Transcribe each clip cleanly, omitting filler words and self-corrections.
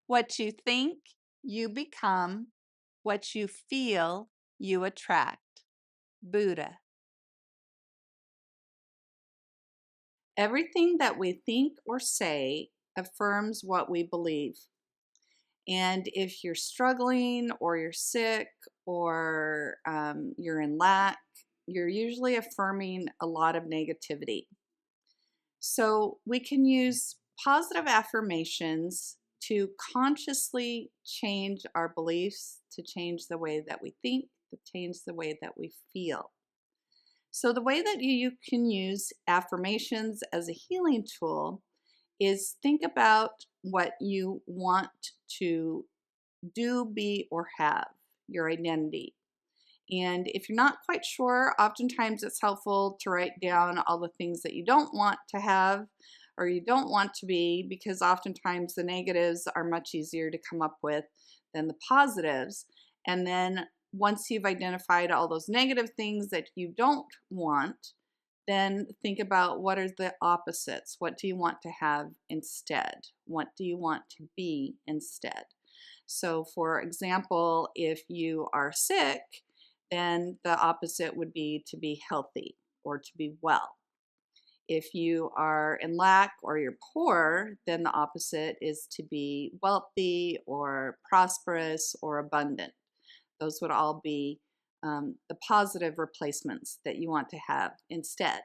What you think, you become. What you feel, you attract. Buddha. Everything that we think or say affirms what we believe. And if you're struggling or you're sick or you're in lack, you're usually affirming a lot of negativity. So we can use positive affirmations to consciously change our beliefs, to change the way that we think, to change the way that we feel. So the way that you can use affirmations as a healing tool is think about what you want to do, be, or have, your identity. And if you're not quite sure, oftentimes it's helpful to write down all the things that you don't want to have or you don't want to be, because oftentimes the negatives are much easier to come up with than the positives. And then once you've identified all those negative things that you don't want, then think about what are the opposites. What do you want to have instead? What do you want to be instead? So, for example, if you are sick, then the opposite would be to be healthy or to be well. If you are in lack or you're poor, then the opposite is to be wealthy or prosperous or abundant. Those would all be the positive replacements that you want to have instead.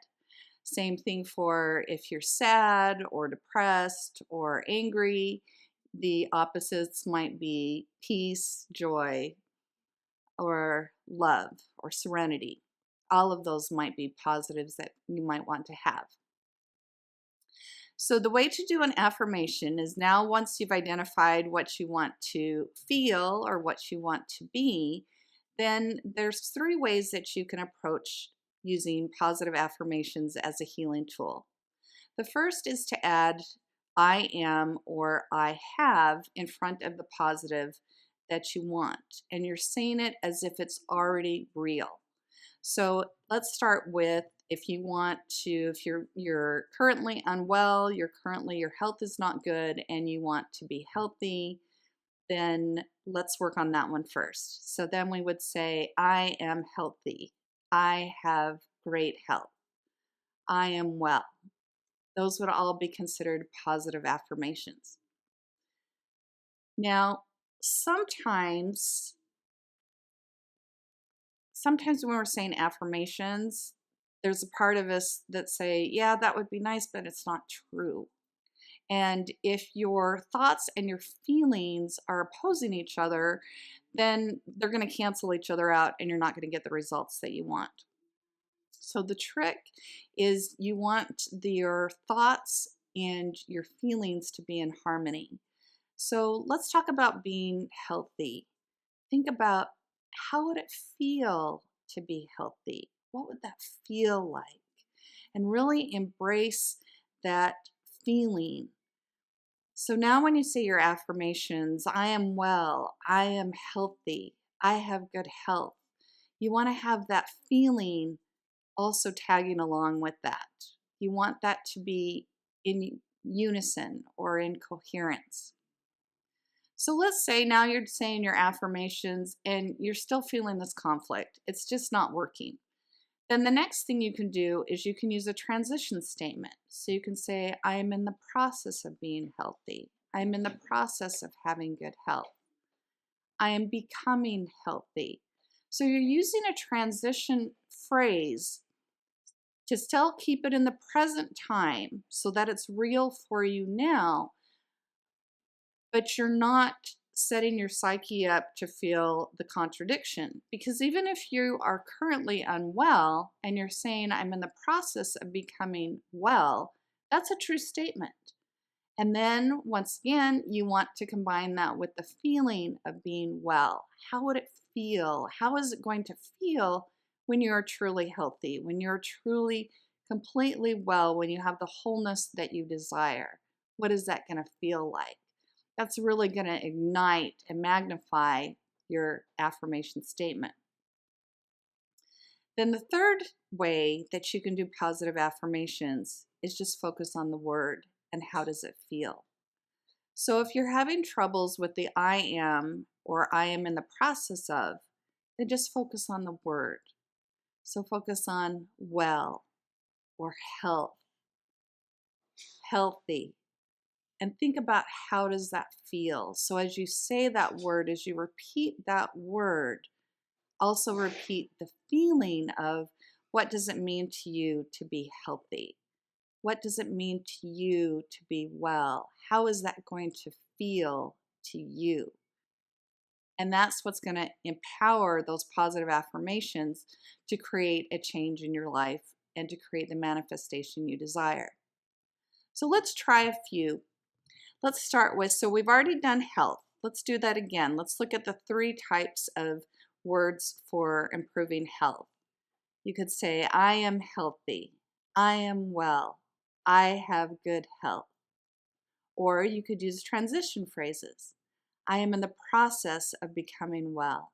Same thing for if you're sad or depressed or angry. The opposites might be peace, joy, or love or serenity. All of those might be positives that you might want to have. So the way to do an affirmation is now once you've identified what you want to feel or what you want to be, then there's 3 ways that you can approach using positive affirmations as a healing tool. The first is to add I am or I have in front of the positive that you want, and you're saying it as if it's already real. So let's start with if you want to, if you're currently unwell, your health is not good and you want to be healthy, then let's work on that one first. So then we would say, I am healthy. I have great health. I am well. Those would all be considered positive affirmations. Now, sometimes when we're saying affirmations, there's a part of us that say, yeah, that would be nice, but it's not true. And if your thoughts and your feelings are opposing each other, then they're going to cancel each other out and you're not going to get the results that you want. So the trick is you want your thoughts and your feelings to be in harmony. So let's talk about being healthy. Think about how would it feel to be healthy? What would that feel like? And really embrace that feeling. So now when you say your affirmations, I am well, I am healthy, I have good health, you want to have that feeling also tagging along with that. You want that to be in unison or in coherence. So let's say now you're saying your affirmations and you're still feeling this conflict. It's just not working. Then the next thing you can do is you can use a transition statement. So you can say, I am in the process of being healthy. I am in the process of having good health. I am becoming healthy. So you're using a transition phrase to still keep it in the present time so that it's real for you now, but you're not setting your psyche up to feel the contradiction. Because even if you are currently unwell and you're saying, I'm in the process of becoming well, that's a true statement. And then once again, you want to combine that with the feeling of being well. How would it feel? How is it going to feel when you're truly healthy, when you're truly completely well, when you have the wholeness that you desire? What is that going to feel like? That's really going to ignite and magnify your affirmation statement. Then the third way that you can do positive affirmations is just focus on the word and how does it feel. So if you're having troubles with the I am or I am in the process of, then just focus on the word. So focus on well or health, healthy, and think about how does that feel. So as you say that word, as you repeat that word, also repeat the feeling of what does it mean to you to be healthy? What does it mean to you to be well? How is that going to feel to you? And that's what's going to empower those positive affirmations to create a change in your life and to create the manifestation you desire. So let's try a few. Let's start with, so we've already done health. Let's do that again. Let's look at the 3 types of words for improving health. You could say, I am healthy. I am well. I have good health. Or you could use transition phrases. I am in the process of becoming well.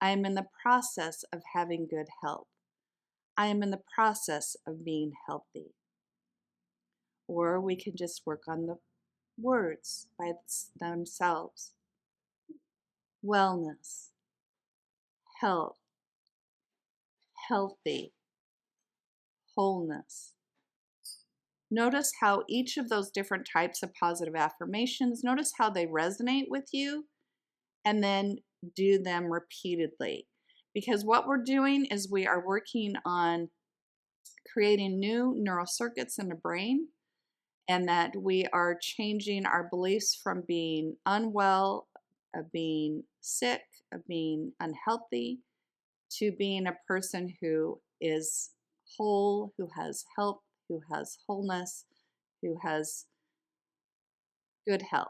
I am in the process of having good health. I am in the process of being healthy. Or we can just work on the words by themselves. Wellness, health, healthy, wholeness. Notice how each of those different types of positive affirmations, notice how they resonate with you, and then do them repeatedly. Because what we're doing is we are working on creating new neural circuits in the brain, and that we are changing our beliefs from being unwell, of being sick, of being unhealthy, to being a person who is whole, who has health, who has wholeness, who has good health.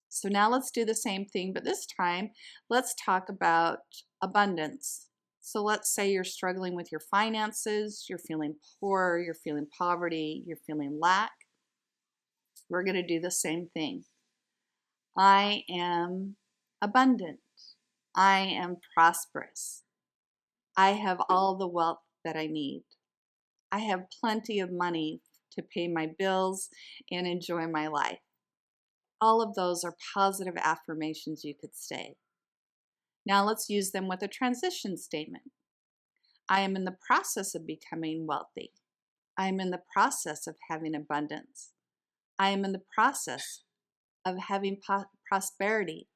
So now let's do the same thing, but this time let's talk about abundance. So let's say you're struggling with your finances, you're feeling poor, you're feeling poverty, you're feeling lack. We're going to do the same thing. I am abundant. I am prosperous. I have all the wealth that I need. I have plenty of money to pay my bills and enjoy my life. All of those are positive affirmations you could say. Now let's use them with a transition statement. I am in the process of becoming wealthy. I am in the process of having abundance. I am in the process of having prosperity.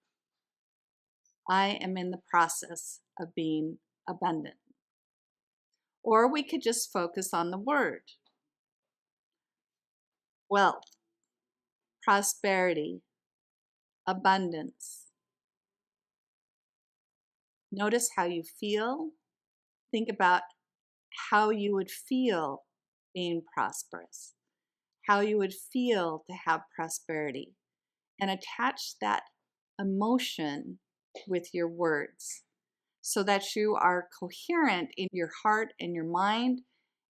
I am in the process of being abundant. Or we could just focus on the word. Wealth, prosperity, abundance. Notice how you feel. Think about how you would feel being prosperous, how you would feel to have prosperity, and attach that emotion with your words so that you are coherent in your heart and your mind,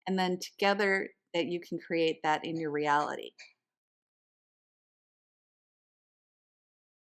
and then together that you can create that in your reality.